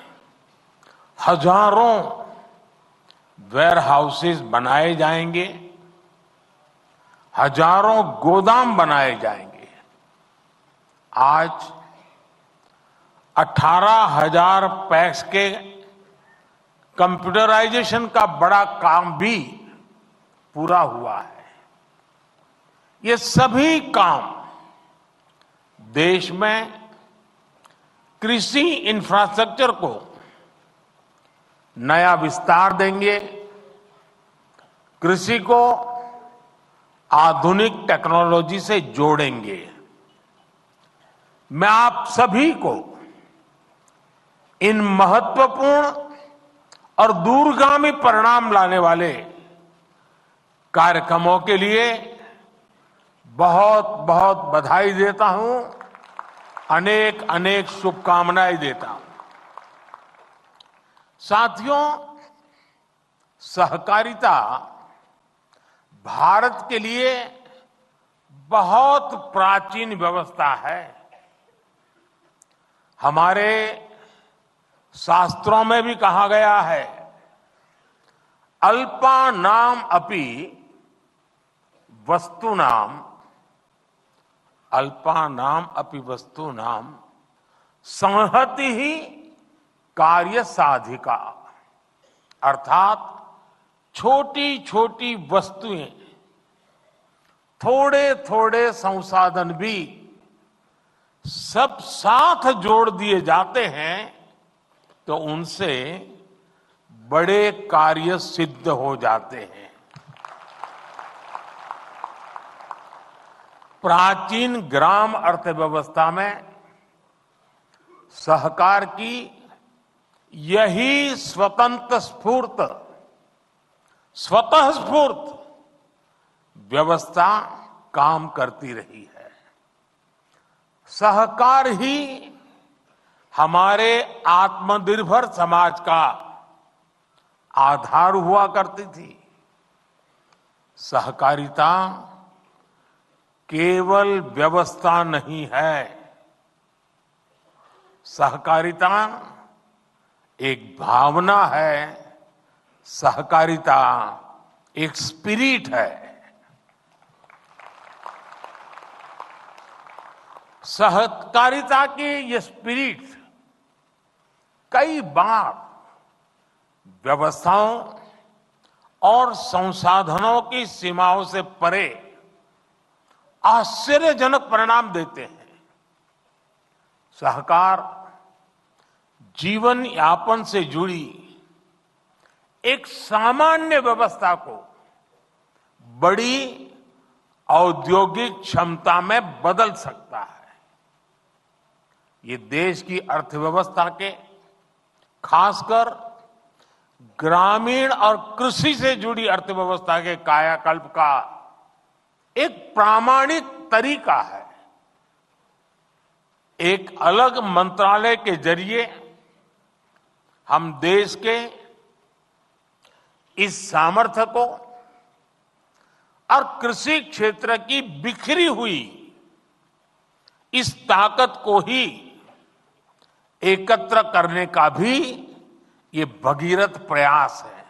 हजारों वेयर हाउसेस बनाए जाएंगे, हजारों गोदाम बनाए जाएंगे। आज 18,000 पैक्स के कंप्यूटराइजेशन का बड़ा काम भी पूरा हुआ है। ये सभी काम देश में कृषि इंफ्रास्ट्रक्चर को नया विस्तार देंगे, कृषि को आधुनिक टेक्नोलॉजी से जोड़ेंगे। मैं आप सभी को इन महत्वपूर्ण और दूरगामी परिणाम लाने वाले कार्यक्रमों के लिए बहुत बहुत बधाई देता हूं, अनेक अनेक शुभकामनाएं देता हूं। साथियों, सहकारिता भारत के लिए बहुत प्राचीन व्यवस्था है। हमारे शास्त्रों में भी कहा गया है, अल्पानाम अपि वस्तूनाम, अल्पानाम अपि वस्तूनाम संहति ही कार्य साधिका। अर्थात छोटी छोटी वस्तुएं, थोड़े थोड़े संसाधन भी सब साथ जोड़ दिए जाते हैं तो उनसे बड़े कार्य सिद्ध हो जाते हैं। प्राचीन ग्राम अर्थव्यवस्था में सहकार की यही स्वतंत्र स्वतः स्फूर्त व्यवस्था काम करती रही है। सहकार ही हमारे आत्मनिर्भर समाज का आधार हुआ करती थी। सहकारिता केवल व्यवस्था नहीं है, सहकारिता एक भावना है, सहकारिता एक स्पिरिट है। सहकारिता की ये स्पिरिट कई बार व्यवस्थाओं और संसाधनों की सीमाओं से परे आश्चर्यजनक परिणाम देते हैं। सहकार जीवन यापन से जुड़ी एक सामान्य व्यवस्था को बड़ी औद्योगिक क्षमता में बदल सकता है। ये देश की अर्थव्यवस्था के, खासकर ग्रामीण और कृषि से जुड़ी अर्थव्यवस्था के कायाकल्प का एक प्रामाणिक तरीका है। एक अलग मंत्रालय के जरिए हम देश के इस सामर्थ्य को और कृषि क्षेत्र की बिखरी हुई इस ताकत को ही एकत्र करने का भी ये भगीरथ प्रयास है।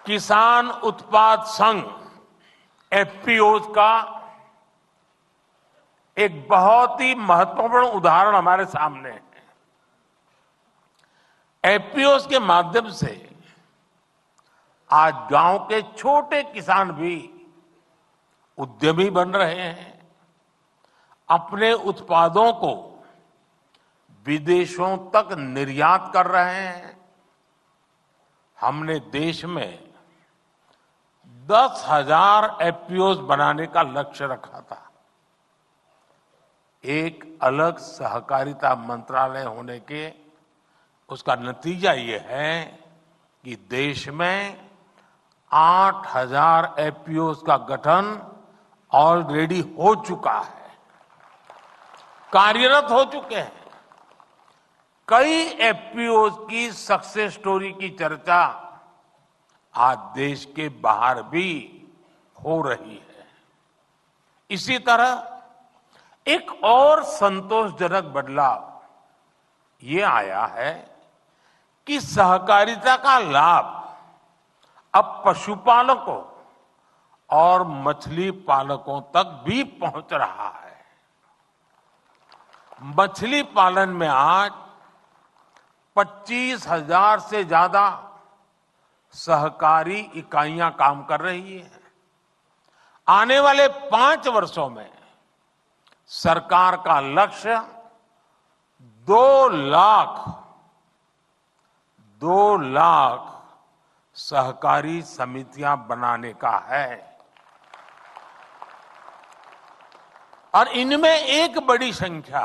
किसान उत्पाद संघ एफपीओज का एक बहुत ही महत्वपूर्ण उदाहरण हमारे सामने है। एफपीओज के माध्यम से आज गांव के छोटे किसान भी उद्यमी बन रहे हैं, अपने उत्पादों को विदेशों तक निर्यात कर रहे हैं। हमने देश में 10,000 एफपीओज बनाने का लक्ष्य रखा था। एक अलग सहकारिता मंत्रालय होने के उसका नतीजा ये है कि देश में 8,000 एफपीओज का गठन ऑलरेडी हो चुका है, कार्यरत हो चुके हैं। कई एफपीओज की सक्सेस स्टोरी की चर्चा आज देश के बाहर भी हो रही है। इसी तरह एक और संतोषजनक बदलाव ये आया है कि सहकारिता का लाभ अब पशुपालकों और मछली पालकों तक भी पहुंच रहा है। मछली पालन में आज 25,000 से ज्यादा सहकारी इकाइयां काम कर रही हैं। आने वाले 5 वर्षों में सरकार का लक्ष्य 2 लाख सहकारी समितियां बनाने का है और इनमें एक बड़ी संख्या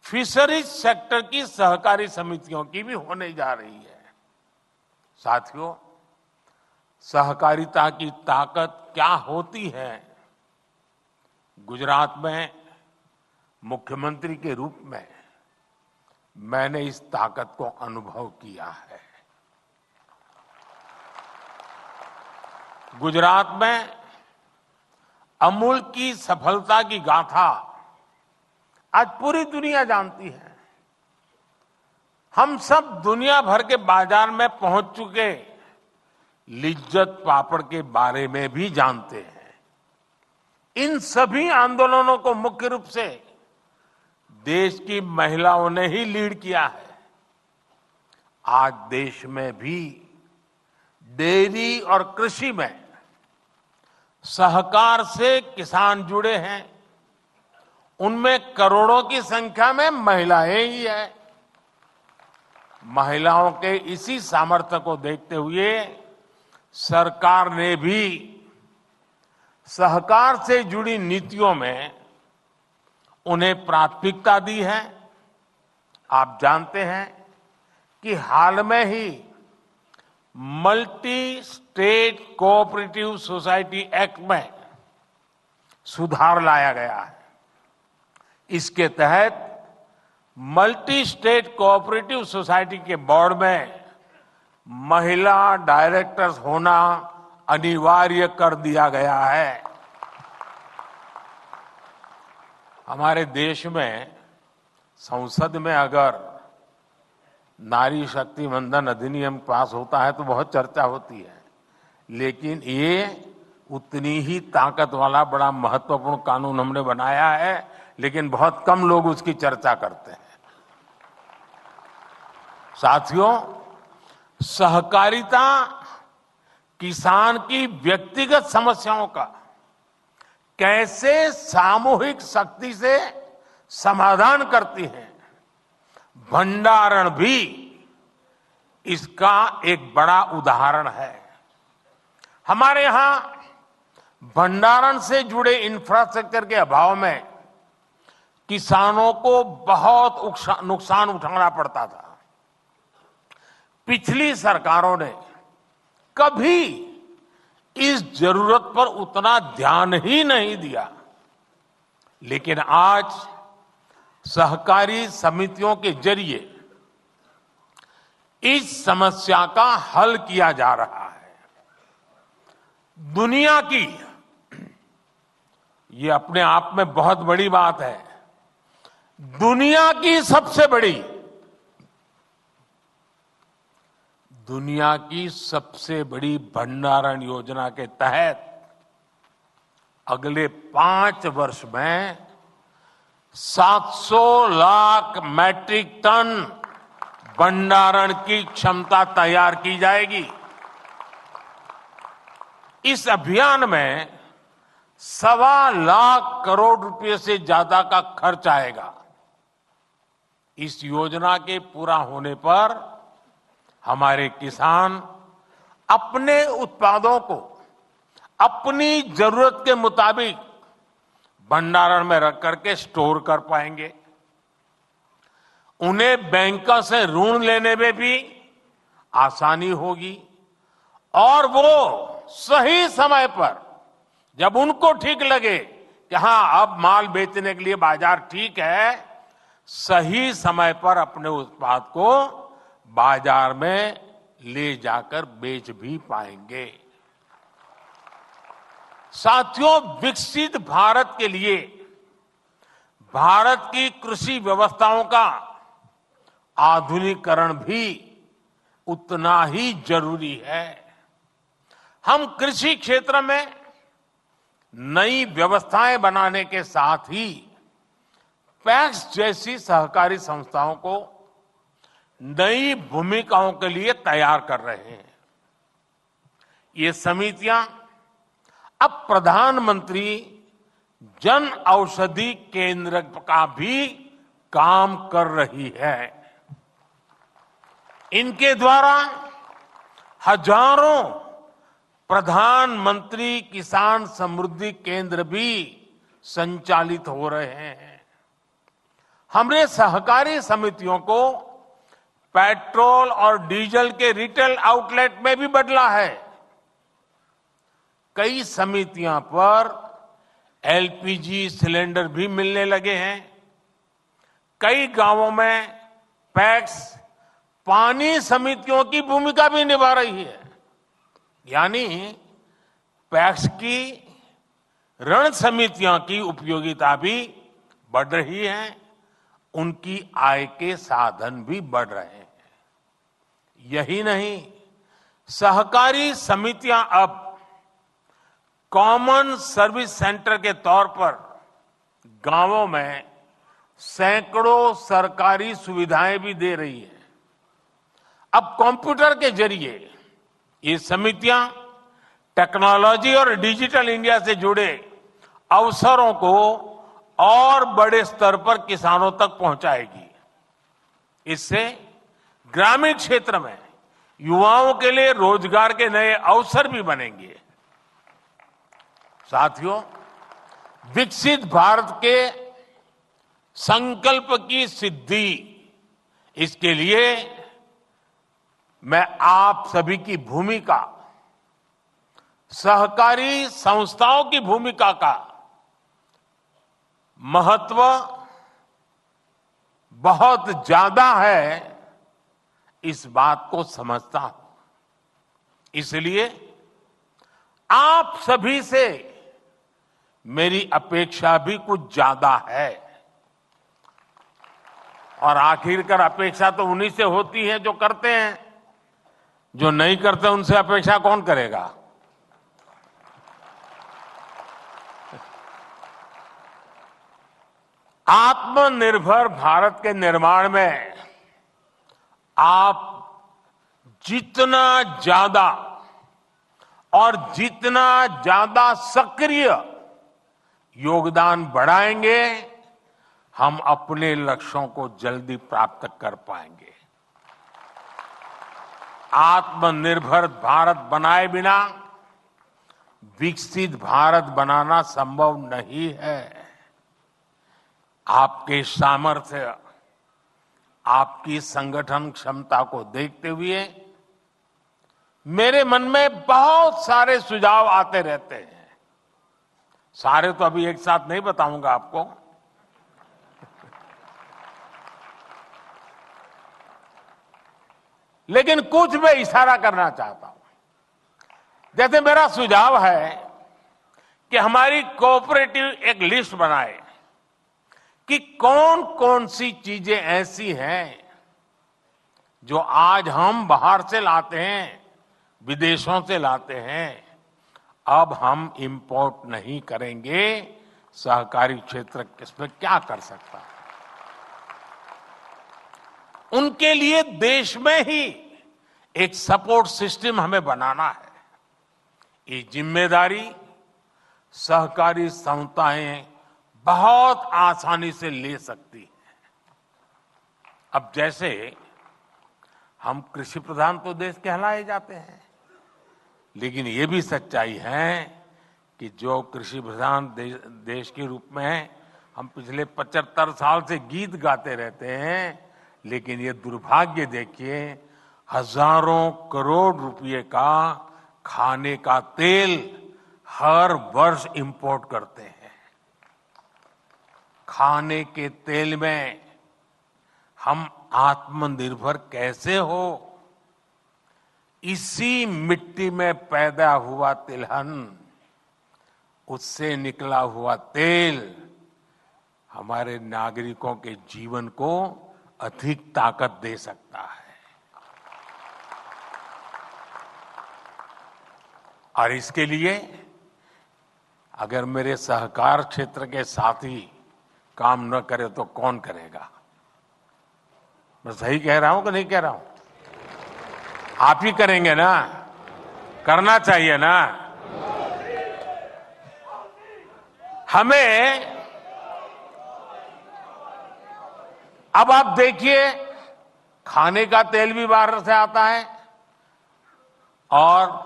फिशरीज सेक्टर की सहकारी समितियों की भी होने जा रही है। साथियों, सहकारिता की ताकत क्या होती है? गुजरात में मुख्यमंत्री के रूप में मैंने इस ताकत को अनुभव किया है। गुजरात में अमूल की सफलता की गाथा आज पूरी दुनिया जानती है। हम सब दुनिया भर के बाजार में पहुंच चुके लिज्जत पापड़ के बारे में भी जानते हैं। इन सभी आंदोलनों को मुख्य रूप से देश की महिलाओं ने ही लीड किया है। आज देश में भी डेयरी और कृषि में सहकार से किसान जुड़े हैं। उनमें करोड़ों की संख्या में महिलाएं ही हैं। महिलाओं के इसी सामर्थ्य को देखते हुए सरकार ने भी सहकार से जुड़ी नीतियों में उन्हें प्राथमिकता दी है। आप जानते हैं कि हाल में ही multi state cooperative society act में सुधार लाया गया है। इसके तहत मल्टी स्टेट कोऑपरेटिव सोसाइटी के बोर्ड में महिला डायरेक्टर्स होना अनिवार्य कर दिया गया है। हमारे देश में संसद में अगर नारी शक्ति वंदन अधिनियम पास होता है तो बहुत चर्चा होती है, लेकिन ये उतनी ही ताकत वाला बड़ा महत्वपूर्ण कानून हमने बनाया है, लेकिन बहुत कम लोग उसकी चर्चा करते हैं। साथियों, सहकारिता किसान की व्यक्तिगत समस्याओं का कैसे सामूहिक शक्ति से समाधान करती है, भंडारण भी इसका एक बड़ा उदाहरण है। हमारे यहां भंडारण से जुड़े इंफ्रास्ट्रक्चर के अभाव में किसानों को बहुत नुकसान उठाना पड़ता था। पिछली सरकारों ने कभी इस जरूरत पर उतना ध्यान ही नहीं दिया, लेकिन आज सहकारी समितियों के जरिए इस समस्या का हल किया जा रहा है। दुनिया की, ये अपने आप में बहुत बड़ी बात है, दुनिया की सबसे बड़ी भंडारण योजना के तहत अगले 5 वर्ष में 700 लाख मैट्रिक टन भंडारण की क्षमता तैयार की जाएगी। इस अभियान में 1.25 लाख करोड़ रुपए से ज्यादा का खर्च आएगा। इस योजना के पूरा होने पर हमारे किसान अपने उत्पादों को अपनी जरूरत के मुताबिक भंडारण में रख करके स्टोर कर पाएंगे। उन्हें बैंकों से ऋण लेने में भी आसानी होगी और वो सही समय पर जब उनको ठीक लगे कि हां अब माल बेचने के लिए बाजार ठीक है, सही समय पर अपने उत्पाद को बाजार में ले जाकर बेच भी पाएंगे। साथियों, विकसित भारत के लिए भारत की कृषि व्यवस्थाओं का आधुनिकीकरण भी उतना ही जरूरी है। हम कृषि क्षेत्र में नई व्यवस्थाएं बनाने के साथ ही पैक्स जैसी सहकारी संस्थाओं को नई भूमिकाओं के लिए तैयार कर रहे हैं। ये समितियां अब प्रधानमंत्री जन औषधि केंद्र का भी काम कर रही है। इनके द्वारा हजारों प्रधानमंत्री किसान समृद्धि केंद्र भी संचालित हो रहे हैं। हमने सहकारी समितियों को पेट्रोल और डीजल के रिटेल आउटलेट में भी बदला है। कई समितियां पर एलपीजी सिलेंडर भी मिलने लगे हैं। कई गांवों में पैक्स पानी समितियों की भूमिका भी निभा रही है। यानी पैक्स की ऋण समितियों की उपयोगिता भी बढ़ रही है, उनकी आय के साधन भी बढ़ रहे हैं। यही नहीं, सहकारी समितियां अब कॉमन सर्विस सेंटर के तौर पर गांवों में सैकड़ों सरकारी सुविधाएं भी दे रही है। अब कंप्यूटर के जरिए ये समितियां टेक्नोलॉजी और डिजिटल इंडिया से जुड़े अवसरों को और बड़े स्तर पर किसानों तक पहुंचाएगी। इससे ग्रामीण क्षेत्र में युवाओं के लिए रोजगार के नए अवसर भी बनेंगे। साथियों, विकसित भारत के संकल्प की सिद्धि, इसके लिए मैं आप सभी की भूमिका, सहकारी संस्थाओं की भूमिका का महत्व बहुत ज्यादा है, इस बात को समझता हूं। इसलिए आप सभी से मेरी अपेक्षा भी कुछ ज्यादा है। और आखिरकार अपेक्षा तो उन्हीं से होती है जो करते हैं। जो नहीं करते उनसे अपेक्षा कौन करेगा? आत्मनिर्भर भारत के निर्माण में आप जितना ज्यादा और जितना ज्यादा सक्रिय योगदान बढ़ाएंगे, हम अपने लक्ष्यों को जल्दी प्राप्त कर पाएंगे। आत्मनिर्भर भारत बनाए बिना विकसित भारत बनाना संभव नहीं है। आपके सामर्थ्य, आपकी संगठन क्षमता को देखते हुए मेरे मन में बहुत सारे सुझाव आते रहते हैं। सारे तो अभी एक साथ नहीं बताऊंगा आपको। लेकिन कुछ मैं इशारा करना चाहता हूं। जैसे मेरा सुझाव है कि हमारी कोऑपरेटिव एक लिस्ट बनाए कि कौन कौन सी चीजें ऐसी हैं जो आज हम बाहर से लाते हैं, विदेशों से लाते हैं, अब हम इंपोर्ट नहीं करेंगे। सहकारी क्षेत्र इसमें क्या कर सकता है? उनके लिए देश में ही एक सपोर्ट सिस्टम हमें बनाना है। ये जिम्मेदारी सहकारी संस्थाएं बहुत आसानी से ले सकती है। अब जैसे हम कृषि प्रधान तो देश कहलाए जाते हैं, लेकिन ये भी सच्चाई है कि जो कृषि प्रधान देश के रूप में हम पिछले 75 साल से गीत गाते रहते हैं, लेकिन ये दुर्भाग्य देखिए, हजारों करोड़ रुपए का खाने का तेल हर वर्ष इंपोर्ट करते हैं। खाने के तेल में हम आत्मनिर्भर कैसे हो? इसी मिट्टी में पैदा हुआ तिलहन, उससे निकला हुआ तेल हमारे नागरिकों के जीवन को अधिक ताकत दे सकता है। और इसके लिए अगर मेरे सहकार क्षेत्र के साथी काम न करे तो कौन करेगा? मैं सही कह रहा हूं कि नहीं कह रहा हूं? आप ही करेंगे ना? करना चाहिए ना? हमें अब आप देखिए, खाने का तेल भी बाहर से आता है और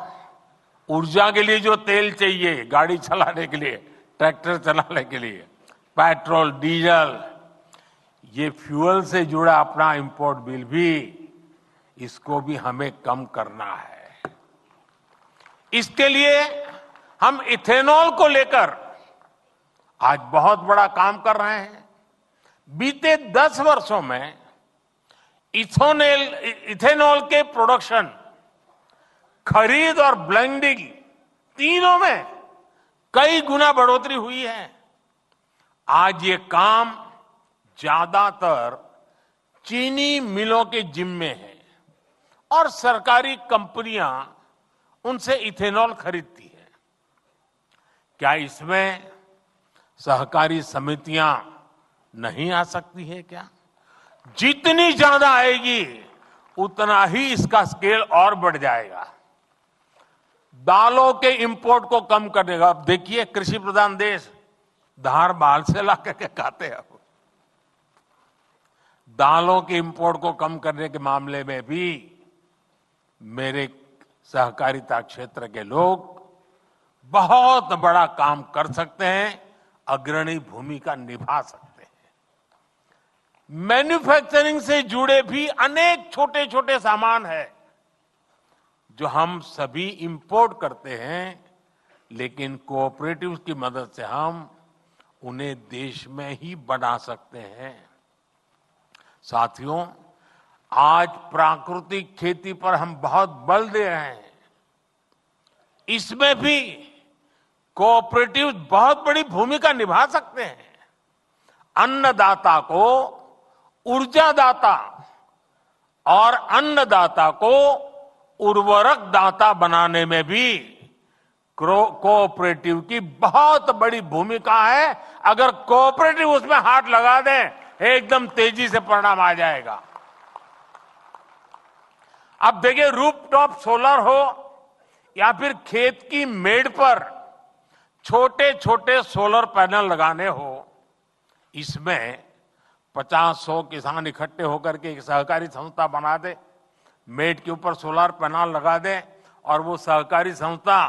ऊर्जा के लिए जो तेल चाहिए गाड़ी चलाने के लिए, ट्रैक्टर चलाने के लिए, पेट्रोल, डीजल, ये फ्यूल से जुड़ा अपना इंपोर्ट बिल भी, इसको भी हमें कम करना है। इसके लिए हम इथेनॉल को लेकर आज बहुत बड़ा काम कर रहे हैं। बीते 10 वर्षों में इथेनॉल के प्रोडक्शन, खरीद और ब्लेंडिंग तीनों में कई गुना बढ़ोतरी हुई है। आज ये काम ज्यादातर चीनी मिलों के जिम्मे है और सरकारी कंपनियां उनसे इथेनॉल खरीदती है। क्या इसमें सहकारी समितियां नहीं आ सकती है क्या? जितनी ज्यादा आएगी उतना ही इसका स्केल और बढ़ जाएगा। दालों के इंपोर्ट को कम करने का, अब देखिए कृषि प्रधान देश, धार बाल से ला करके खाते हैं। दालों के इंपोर्ट को कम करने के मामले में भी मेरे सहकारिता क्षेत्र के लोग बहुत बड़ा काम कर सकते हैं, अग्रणी भूमिका निभा सकते हैं। मैन्युफैक्चरिंग से जुड़े भी अनेक छोटे छोटे सामान है जो हम सभी इंपोर्ट करते हैं, लेकिन कोऑपरेटिव्स की मदद से हम उन्हें देश में ही बना सकते हैं। साथियों, आज प्राकृतिक खेती पर हम बहुत बल दे रहे हैं। इसमें भी कोऑपरेटिव बहुत बड़ी भूमिका निभा सकते हैं। अन्नदाता को ऊर्जादाता और अन्नदाता को उर्वरक दाता बनाने में भी कोऑपरेटिव की बहुत बड़ी भूमिका है। अगर कोऑपरेटिव उसमें हाथ लगा दे, एकदम तेजी से परिणाम आ जाएगा। अब देखिए, रूफटॉप सोलर हो या फिर खेत की मेड़ पर छोटे छोटे सोलर पैनल लगाने हो, इसमें 50-100 किसान इकट्ठे होकर के एक सहकारी संस्था बना दे, मेड़ के ऊपर सोलर पैनल लगा दे और वो सहकारी संस्था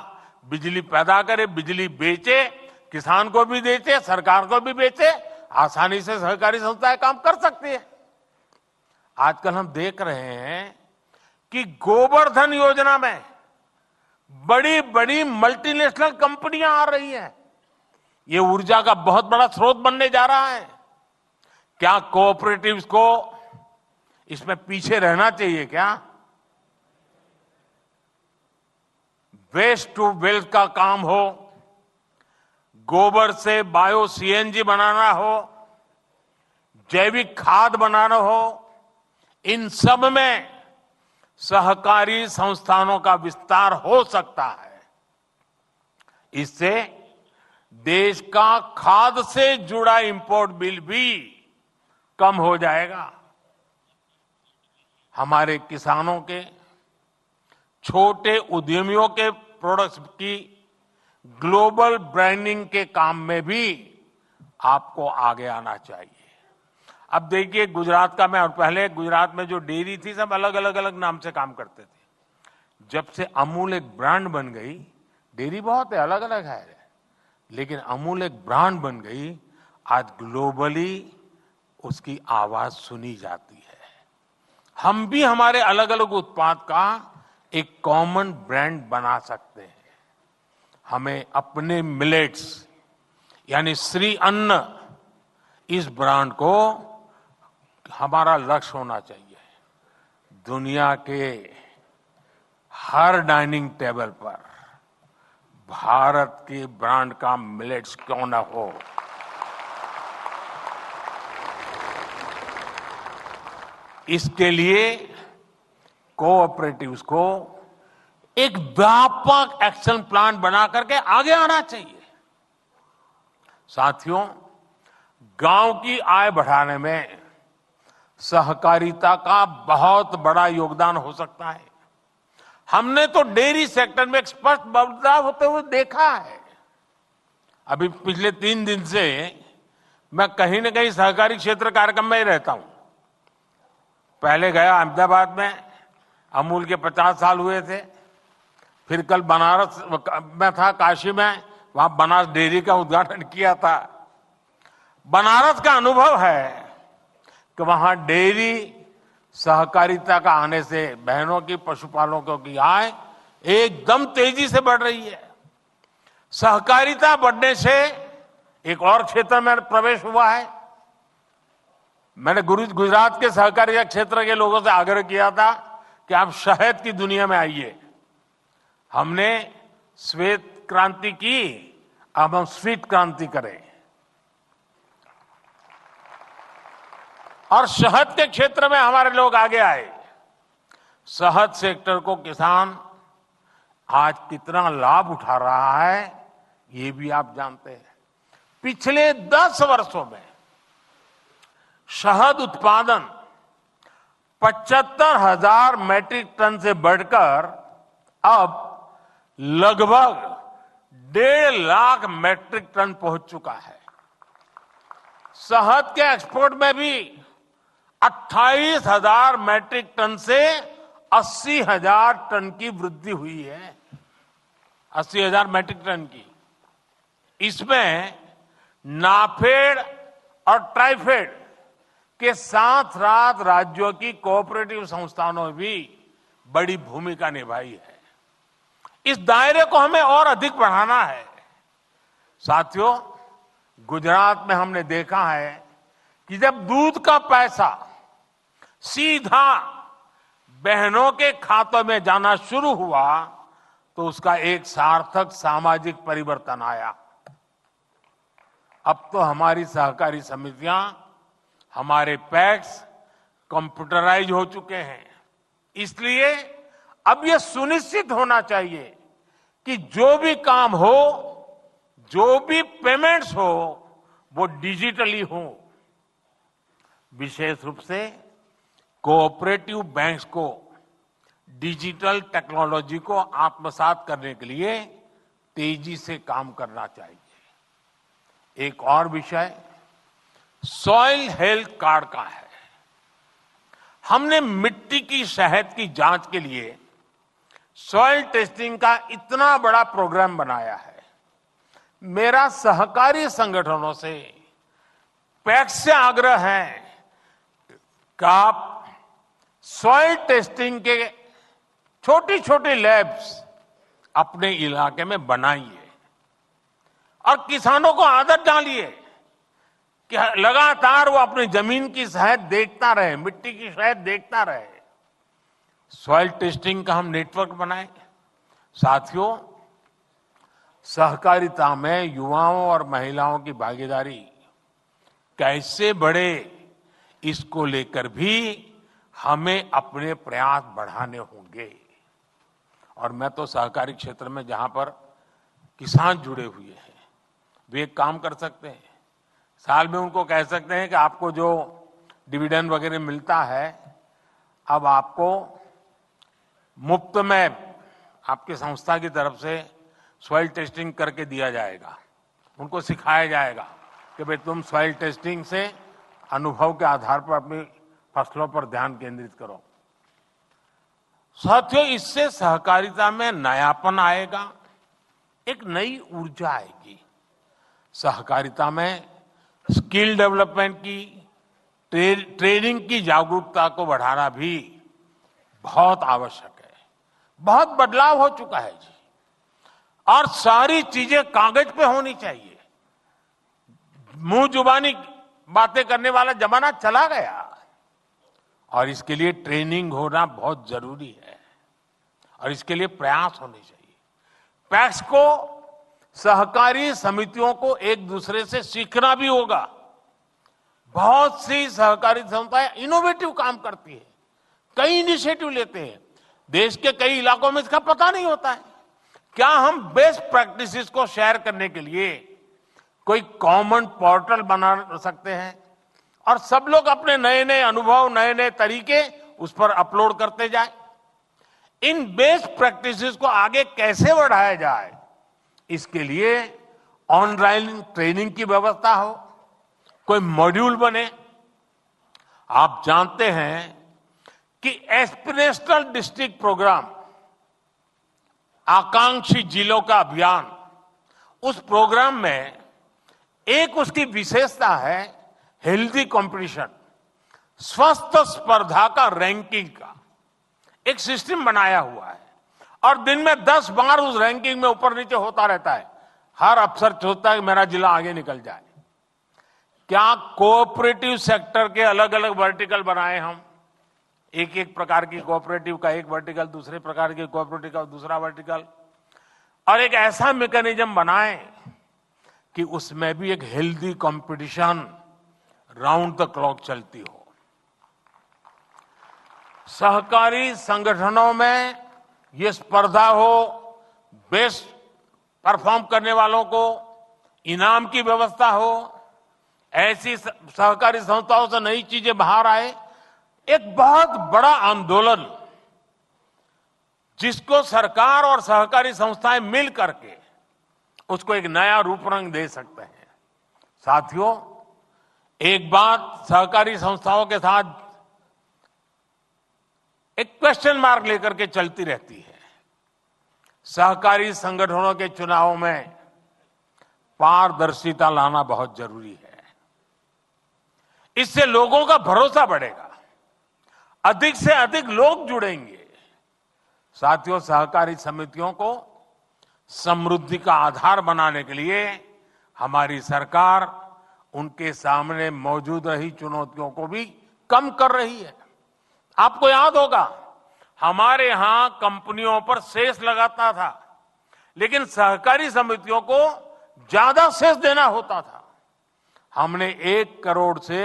बिजली पैदा करे, बिजली बेचे, किसान को भी बेचे, सरकार को भी बेचे। आसानी से सहकारी संस्थाएं काम कर सकती है। आजकल हम देख रहे हैं कि गोवर्धन योजना में बड़ी बड़ी मल्टीनेशनल कंपनियां आ रही हैं। ये ऊर्जा का बहुत बड़ा स्रोत बनने जा रहा है। क्या कोऑपरेटिव्स को इसमें पीछे रहना चाहिए क्या? वेस्ट टू वेल्थ का काम हो, गोबर से बायो सीएनजी बनाना हो, जैविक खाद बनाना हो, इन सब में सहकारी संस्थानों का विस्तार हो सकता है। इससे देश का खाद से जुड़ा इंपोर्ट बिल भी कम हो जाएगा। हमारे किसानों के, छोटे उद्यमियों के प्रोडक्ट्स की ग्लोबल ब्रांडिंग के काम में भी आपको आगे आना चाहिए। अब देखिए गुजरात का मैं, और पहले गुजरात में जो डेयरी थी सब अलग अलग नाम से काम करते थे। जब से अमूल एक ब्रांड बन गई, डेयरी बहुत है, अलग अलग है, लेकिन अमूल एक ब्रांड बन गई, आज ग्लोबली उसकी आवाज सुनी जाती है। हम भी हमारे अलग अलग उत्पाद का एक कॉमन ब्रांड बना सकते हैं। हमें अपने मिलेट्स यानी श्री अन्न, इस ब्रांड को हमारा लक्ष्य होना चाहिए। दुनिया के हर डाइनिंग टेबल पर भारत के ब्रांड का मिलेट्स क्यों न हो। इसके लिए कोऑपरेटिव्स को एक व्यापक एक्शन प्लान बना करके आगे आना चाहिए। साथियों, गांव की आय बढ़ाने में सहकारिता का बहुत बड़ा योगदान हो सकता है। हमने तो डेयरी सेक्टर में एक स्पष्ट बदलाव होते हुए देखा है। अभी पिछले 3 दिन से मैं कहीं न कहीं सहकारी क्षेत्र कार्यक्रम में ही रहता हूं। पहले गया अहमदाबाद में, अमूल के 50 साल हुए थे। फिर कल बनारस में था, काशी में, वहां बनारस डेयरी का उद्घाटन किया था। बनारस का अनुभव है कि वहां डेयरी सहकारिता का आने से बहनों की, पशुपालकों की आय एकदम तेजी से बढ़ रही है। सहकारिता बढ़ने से एक और क्षेत्र में प्रवेश हुआ है। मैंने गुजरात के सहकारिता क्षेत्र के लोगों से आग्रह किया था कि आप शहद की दुनिया में आइए। हमने श्वेत क्रांति की, अब हम स्वीट क्रांति करें। और शहद के क्षेत्र में हमारे लोग आगे आए। शहद सेक्टर को किसान आज कितना लाभ उठा रहा है, ये भी आप जानते हैं। पिछले 10 वर्षों में शहद उत्पादन 75,000 मैट्रिक टन से बढ़कर अब लगभग 1.5 लाख मैट्रिक टन पहुंच चुका है। शहद के एक्सपोर्ट में भी 28,000 मैट्रिक टन से 80,000 टन की वृद्धि हुई है। 80,000 मैट्रिक टन की। इसमें नाफेड और ट्राइफेड के साथ साथ राज्यों की कोऑपरेटिव संस्थानों ने भी बड़ी भूमिका निभाई है। इस दायरे को हमें और अधिक बढ़ाना है। साथियों, गुजरात में हमने देखा है कि जब दूध का पैसा सीधा बहनों के खातों में जाना शुरू हुआ तो उसका एक सार्थक सामाजिक परिवर्तन आया। अब तो हमारी सहकारी समितियां, हमारे पैक्स कंप्यूटराइज हो चुके हैं। इसलिए अब यह सुनिश्चित होना चाहिए कि जो भी काम हो, जो भी पेमेंट्स हो, वो डिजिटली हो। विशेष रूप से कोऑपरेटिव बैंक्स को डिजिटल टेक्नोलॉजी को आत्मसात करने के लिए तेजी से काम करना चाहिए। एक और विषय सॉइल हेल्थ कार्ड का है। हमने मिट्टी की शहद की जांच के लिए सॉइल टेस्टिंग का इतना बड़ा प्रोग्राम बनाया है। मेरा सहकारी संगठनों से, पैक्स से आग्रह है कि आप सॉइल टेस्टिंग के छोटी छोटी लैब्स अपने इलाके में बनाइए और किसानों को आदत डालिए कि लगातार वो अपनी जमीन की शहद देखता रहे, मिट्टी की शहद देखता रहे। सॉइल टेस्टिंग का हम नेटवर्क बनाए। साथियों, सहकारिता में युवाओं और महिलाओं की भागीदारी कैसे बढ़े, इसको लेकर भी हमें अपने प्रयास बढ़ाने होंगे। और मैं तो सहकारी क्षेत्र में जहां पर किसान जुड़े हुए हैं, वे एक काम कर सकते हैं। साल में उनको कह सकते हैं कि आपको जो डिविडेंड वगैरह मिलता है, अब आपको मुफ्त में आपकी संस्था की तरफ से सॉइल टेस्टिंग करके दिया जाएगा। उनको सिखाया जाएगा कि भाई तुम सॉइल टेस्टिंग से अनुभव के आधार पर अपनी फसलों पर ध्यान केंद्रित करो। साथियों, इससे सहकारिता में नयापन आएगा, एक नई ऊर्जा आएगी। सहकारिता में स्किल डेवलपमेंट की, ट्रेनिंग की जागरूकता को बढ़ाना भी बहुत आवश्यक है। बहुत बदलाव हो चुका है जी, और सारी चीजें कागज पे होनी चाहिए। मुंह जुबानी बातें करने वाला जमाना चला गया, और इसके लिए ट्रेनिंग होना बहुत जरूरी है, और इसके लिए प्रयास होने चाहिए। पैक्स को, सहकारी समितियों को एक दूसरे से सीखना भी होगा। बहुत सी सहकारी संस्थाएं इनोवेटिव काम करती है, कई इनिशिएटिव लेते हैं। देश के कई इलाकों में इसका पता नहीं होता है। क्या हम बेस्ट प्रैक्टिसेस को शेयर करने के लिए कोई कॉमन पोर्टल बना सकते हैं, और सब लोग अपने नए नए अनुभव, नए नए तरीके उस पर अपलोड करते जाए? इन बेस्ट प्रैक्टिसेस को आगे कैसे बढ़ाया जाए, इसके लिए ऑनलाइन ट्रेनिंग की व्यवस्था हो, कोई मॉड्यूल बने। आप जानते हैं कि एस्पिरेशनल डिस्ट्रिक्ट प्रोग्राम, आकांक्षी जिलों का अभियान, उस प्रोग्राम में एक उसकी विशेषता है हेल्दी कंपटीशन, स्वस्थ स्पर्धा का रैंकिंग का एक सिस्टम बनाया हुआ है, और दिन में 10 बार उस रैंकिंग में ऊपर नीचे होता रहता है। हर अफसर सोचता है कि मेरा जिला आगे निकल जाए। क्या कोऑपरेटिव सेक्टर के अलग अलग वर्टिकल बनाए हम, एक एक प्रकार की कोऑपरेटिव का एक वर्टिकल, दूसरे प्रकार की कोऑपरेटिव का दूसरा वर्टिकल, और एक ऐसा मैकेनिज्म बनाए कि उसमें भी एक healthy competition round the clock चलती हो। सहकारी संगठनों में ये स्पर्धा हो, बेस्ट परफॉर्म करने वालों को इनाम की व्यवस्था हो, ऐसी सहकारी संस्थाओं से नई चीजें बाहर आए। एक बहुत बड़ा आंदोलन जिसको सरकार और सहकारी संस्थाएं मिल करके उसको एक नया रूप रंग दे सकते हैं। साथियों, एक बात सहकारी संस्थाओं के साथ एक क्वेश्चन मार्क लेकर के चलती रहती है। सहकारी संगठनों के चुनावों में पारदर्शिता लाना बहुत जरूरी है। इससे लोगों का भरोसा बढ़ेगा, अधिक से अधिक लोग जुड़ेंगे। साथियों, सहकारी समितियों को समृद्धि का आधार बनाने के लिए हमारी सरकार उनके सामने मौजूद रही चुनौतियों को भी कम कर रही है। आपको याद होगा, हमारे यहां कंपनियों पर सेस लगाता था, लेकिन सहकारी समितियों को ज्यादा सेस देना होता था। हमने 1 करोड़ से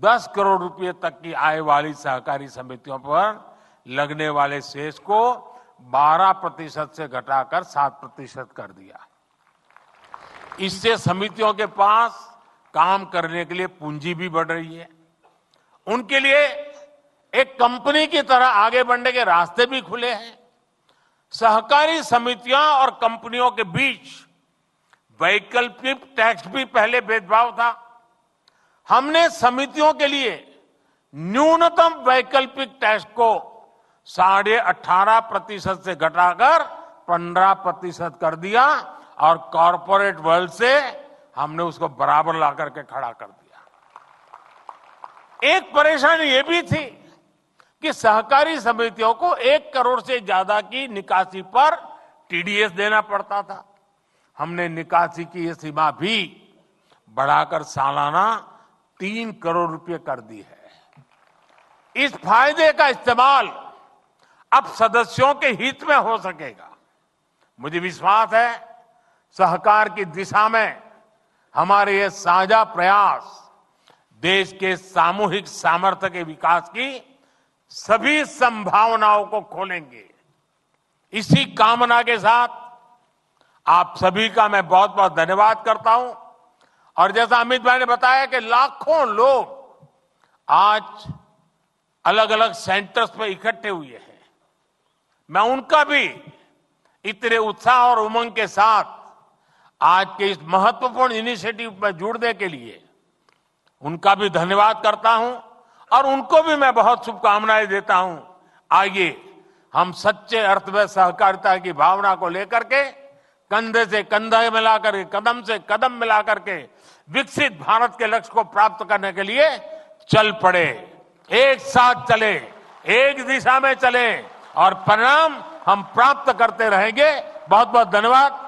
10 करोड़ रुपए तक की आय वाली सहकारी समितियों पर लगने वाले सेस को 12% से घटाकर 7% कर दिया। इससे समितियों के पास काम करने के लिए पूंजी भी बढ़ रही है, उनके लिए एक कंपनी की तरह आगे बढ़ने के रास्ते भी खुले हैं। सहकारी समितियां और कंपनियों के बीच वैकल्पिक टैक्स भी पहले भेदभाव था। हमने समितियों के लिए न्यूनतम वैकल्पिक टैक्स को 18.5% से घटाकर 15% कर दिया, और कॉरपोरेट वर्ल्ड से हमने उसको बराबर ला करके खड़ा कर दिया। एक परेशानी ये भी थी कि सहकारी समितियों को 1 करोड़ से ज्यादा की निकासी पर टीडीएस देना पड़ता था। हमने निकासी की ये सीमा भी बढ़ाकर सालाना 3 करोड़ रुपए कर दी है। इस फायदे का इस्तेमाल अब सदस्यों के हित में हो सकेगा। मुझे विश्वास है, सहकार की दिशा में हमारे ये साझा प्रयास देश के सामूहिक सामर्थ्य के विकास की सभी संभावनाओं को खोलेंगे। इसी कामना के साथ आप सभी का मैं बहुत बहुत धन्यवाद करता हूं। और जैसा अमित भाई ने बताया कि लाखों लोग आज अलग अलग सेंटर्स पर इकट्ठे हुए हैं, मैं उनका भी इतने उत्साह और उमंग के साथ आज के इस महत्वपूर्ण इनिशिएटिव में जुड़ने के लिए उनका भी धन्यवाद करता हूं और उनको भी मैं बहुत शुभकामनाएं देता हूं। आइए हम सच्चे अर्थ में सहकारिता की भावना को लेकर के कंधे से कंधा मिलाकर के, कदम से कदम मिलाकर के विकसित भारत के लक्ष्य को प्राप्त करने के लिए चल पड़े। एक साथ चले, एक दिशा में चले और परिणाम हम प्राप्त करते रहेंगे। बहुत बहुत धन्यवाद।